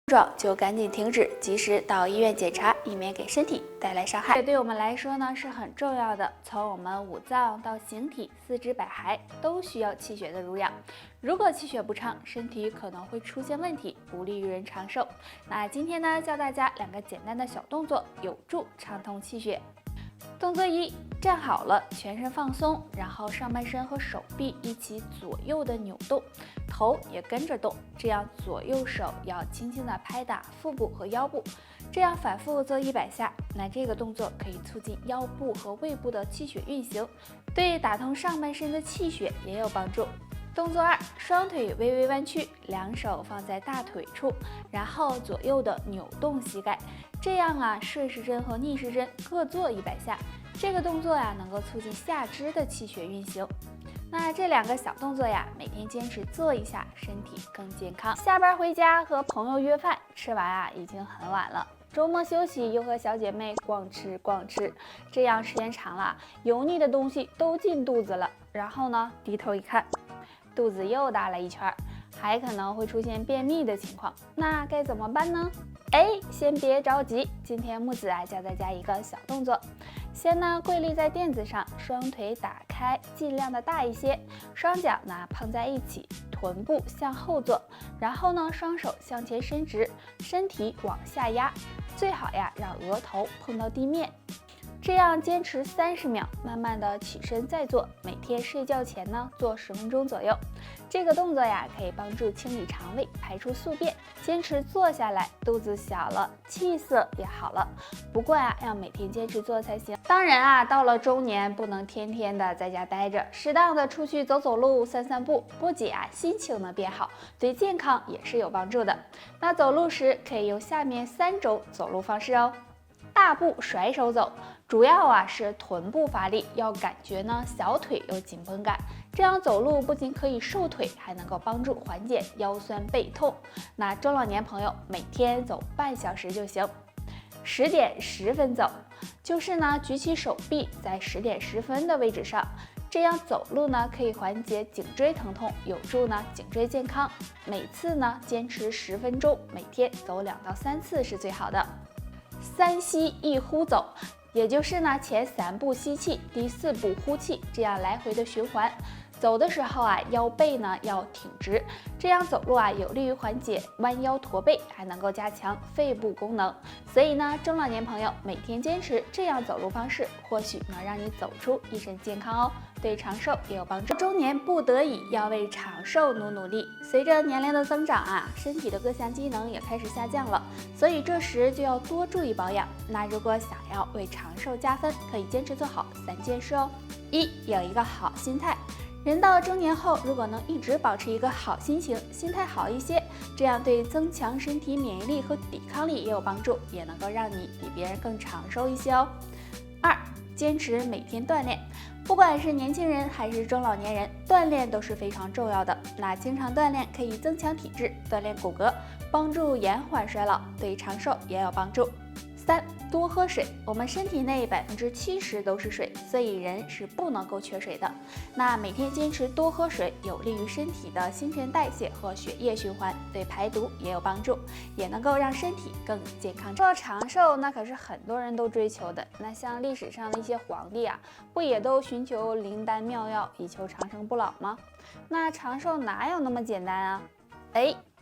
状就赶紧停止，及时到医院检查，以免给身体带来伤害。这对我们来说呢是很重要的，从我们五脏到形体、四肢百骸都需要气血的濡养。如果气血不畅，身体可能会出现问题，不利于人长寿。那今天呢，教大家2个简单的小动作，有助畅通气血。动作1，站好了，全身放松，然后上半身和手臂一起左右的扭动，头也跟着动，这样左右手要轻轻的拍打腹部和腰部，这样反复做100下。那这个动作可以促进腰部和胃部的气血运行，对打通上半身的气血也有帮助。动作2，双腿微微弯曲，2手放在大腿处，然后左右的扭动膝盖，这样啊，顺时针和逆时针各做100下。这个动作呀，能够促进下肢的气血运行。那这2个小动作呀，每天坚持做一下，身体更健康。下班回家和朋友约饭，吃完啊已经很晚了。周末休息又和小姐妹逛吃，这样时间长了，油腻的东西都进肚子了。然后呢，低头一看，肚子又大了一圈，还可能会出现便秘的情况。那该怎么办呢？先别着急，今天木子教大家一个小动作。先呢，跪立在垫子上，双腿打开，尽量的大一些，双脚呢碰在一起，臀部向后坐，然后呢，双手向前伸直，身体往下压，最好呀让额头碰到地面。这样坚持30秒，慢慢的起身再做。每天睡觉前呢做10分钟左右。这个动作呀可以帮助清理肠胃，排出宿便。坚持做下来，肚子小了，气色也好了。不过呀，要每天坚持做才行。当然啊，到了中年不能天天的在家待着，适当的出去走走路、散散步，不仅心情能变好，对健康也是有帮助的。那走路时可以用下面3种走路方式哦。大步甩手走，主要是臀部发力，要感觉呢小腿有紧绷感，这样走路不仅可以瘦腿，还能够帮助缓解腰酸背痛。那中老年朋友每天走半小时就行。10点10分走，就是呢举起手臂在10点10分的位置上，这样走路呢可以缓解颈椎疼痛，有助呢颈椎健康。每次呢坚持10分钟，每天走2到3次是最好的。3吸1呼走，也就是呢前3步吸气，第4步呼气，这样来回的循环。走的时候腰背呢要挺直，这样走路有利于缓解弯腰驼背，还能够加强肺部功能。所以呢，中老年朋友每天坚持这样走路方式，或许能让你走出一身健康哦，对长寿也有帮助。中年不得已要为长寿努力，随着年龄的增长身体的各项机能也开始下降了，所以这时就要多注意保养。那如果想要为长寿加分，可以坚持做好3件事哦。1，有一个好心态。人到中年后，如果能一直保持一个好心情，心态好一些，这样对增强身体免疫力和抵抗力也有帮助，也能够让你比别人更长寿一些哦。2，坚持每天锻炼，不管是年轻人还是中老年人，锻炼都是非常重要的。那经常锻炼可以增强体质，锻炼骨骼，帮助延缓衰老，对长寿也有帮助。3，多喝水。我们身体内70%都是水，所以人是不能够缺水的。那每天坚持多喝水，有利于身体的新陈代谢和血液循环，对排毒也有帮助，也能够让身体更健康。说到长寿，那可是很多人都追求的。那像历史上的一些皇帝不也都寻求灵丹妙药，以求长生不老吗？那长寿哪有那么简单啊？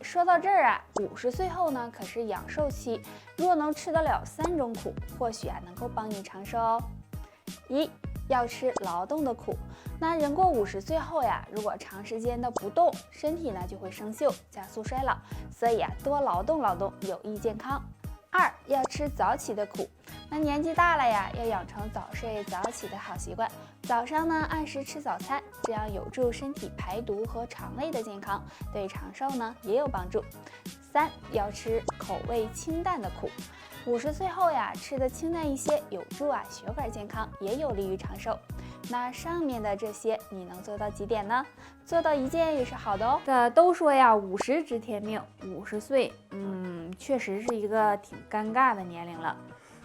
说到这儿50岁后呢，可是养寿期，如果能吃得了3种苦，或许能够帮你长寿哦。1，要吃劳动的苦。那人过50岁后如果长时间的不动，身体呢就会生锈，加速衰老，所以多劳动有益健康。2，要吃早起的苦。那年纪大了要养成早睡早起的好习惯，早上呢按时吃早餐，这样有助身体排毒和肠胃的健康，对长寿呢也有帮助。3，要吃口味清淡的苦。50岁后吃的清淡一些，有助血管健康，也有利于长寿。那上面的这些你能做到几点呢？做到1件也是好的哦。都说50知天命，50岁确实是一个挺尴尬的年龄了。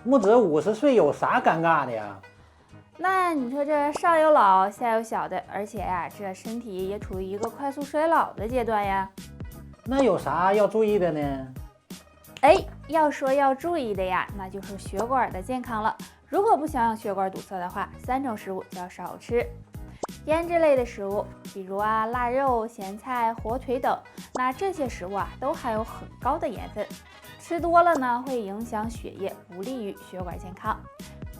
木子50岁有啥尴尬的呀？那你说这上有老下有小的，而且这身体也处于一个快速衰老的阶段呀。那有啥要注意的呢？要说要注意的呀，那就是血管的健康了。如果不想让血管堵塞的话，3种食物就要少吃。腌制类的食物，比如腊肉、咸菜、火腿等，那这些食物都含有很高的盐分，吃多了呢会影响血液，不利于血管健康。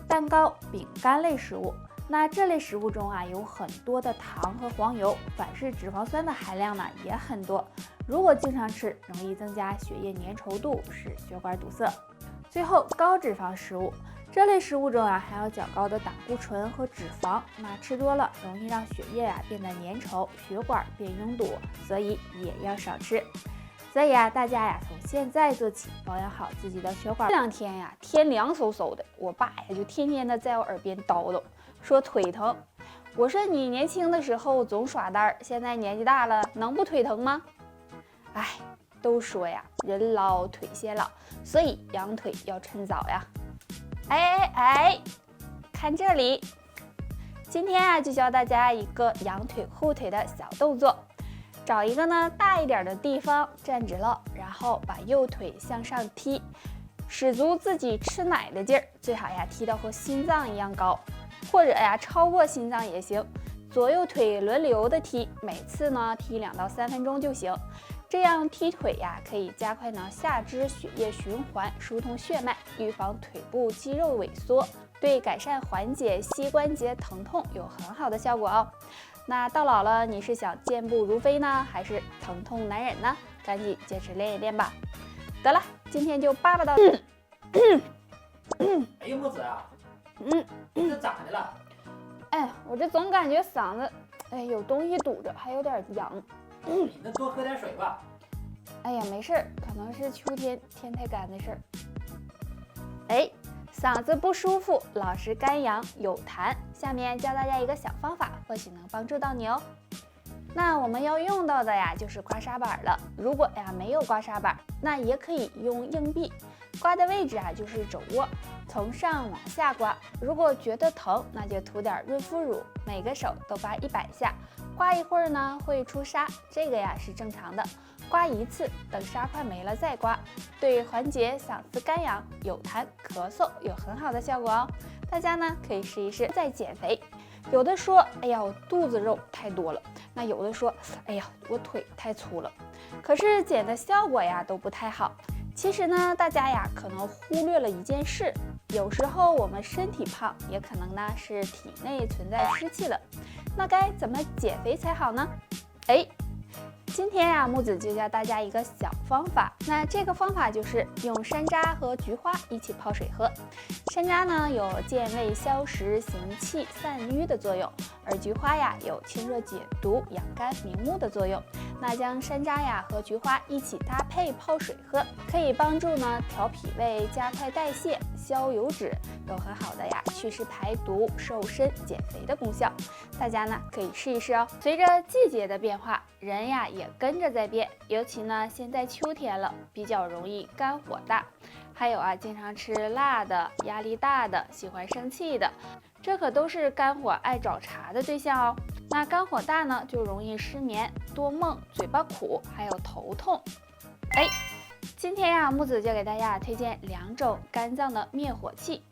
蛋糕、饼干类食物，那这类食物中有很多的糖和黄油，反式脂肪酸的含量呢也很多。如果经常吃，容易增加血液粘稠度，使血管堵塞。最后，高脂肪食物，这类食物中含有较高的胆固醇和脂肪，那吃多了容易让血液变得粘稠，血管变拥堵，所以也要少吃。所以大家从现在做起，保养好自己的血管。这2天天凉飕飕的，我爸就天天的在我耳边叨叨，说腿疼。我说你年轻的时候总耍单，现在年纪大了，能不腿疼吗？都说人老腿先老，所以养腿要趁早呀。看这里，今天就教大家一个养腿护腿的小动作。找一个大一点的地方站直了，然后把右腿向上踢，使足自己吃奶的劲儿，最好踢到和心脏一样高，或者超过心脏也行。左右腿轮流的踢，每次踢2到3分钟就行。这样踢腿可以加快下肢血液循环，疏通血脉，预防腿部肌肉萎缩，对改善缓解膝关节疼痛有很好的效果哦。那到老了，你是想健步如飞呢，还是疼痛难忍呢？赶紧坚持练一练吧。得了，今天就叭叭到。木子这咋的了？我这总感觉嗓子有东西堵着，还有点痒。你那多喝点水吧。没事儿，可能是秋天天太干的事儿。嗓子不舒服，老是干痒有痰，下面教大家一个小方法，或许能帮助到你哦。那我们要用到的就是刮痧板了。如果没有刮痧板，那也可以用硬币，刮的位置就是肘窝，从上往下刮。如果觉得疼，那就涂点润肤乳，每个手都刮100下。刮一会儿呢会出痧，这个是正常的。刮1次，等痧快没了再刮，对缓解嗓子干痒、有痰、咳嗽有很好的效果哦。大家可以试一试。在减肥，有的说我肚子肉太多了，那有的说我腿太粗了，可是减的效果都不太好。其实大家可能忽略了一件事，有时候我们身体胖，也可能是体内存在湿气了。那该怎么减肥才好呢？今天木子就教大家一个小方法。那这个方法就是用山楂和菊花一起泡水喝。山楂有健胃消食、行气散瘀的作用，而菊花有清热解毒、养肝明目的作用。那将山楂和菊花一起搭配泡水喝，可以帮助调脾胃、加快代谢、消油脂，有很好的祛湿排毒、瘦身减肥的功效。大家可以试一试哦。随着季节的变化，人也跟着在变，尤其现在秋天了，比较容易肝火大，还有经常吃辣的、压力大的、喜欢生气的，这可都是肝火爱找茬的对象哦。那肝火大就容易失眠、多梦、嘴巴苦，还有头痛。今天木子就给大家推荐2种肝脏的灭火器：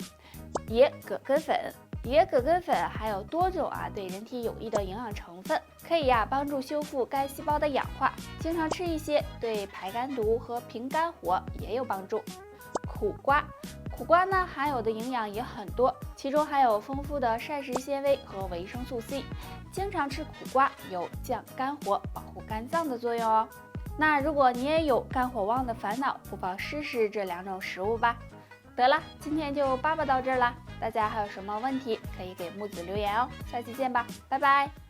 野葛根粉。野葛根粉含有多种对人体有益的营养成分，可以帮助修复肝细胞的氧化，经常吃一些对排肝毒和平肝火也有帮助。苦瓜，苦瓜含有的营养也很多，其中含有丰富的膳食纤维和维生素 C， 经常吃苦瓜有降肝火、保护肝脏的作用哦。那如果你也有肝火旺的烦恼，不妨试试这2种食物吧。得了，今天就叭叭到这儿了。大家还有什么问题可以给木子留言哦。下期见吧，拜拜。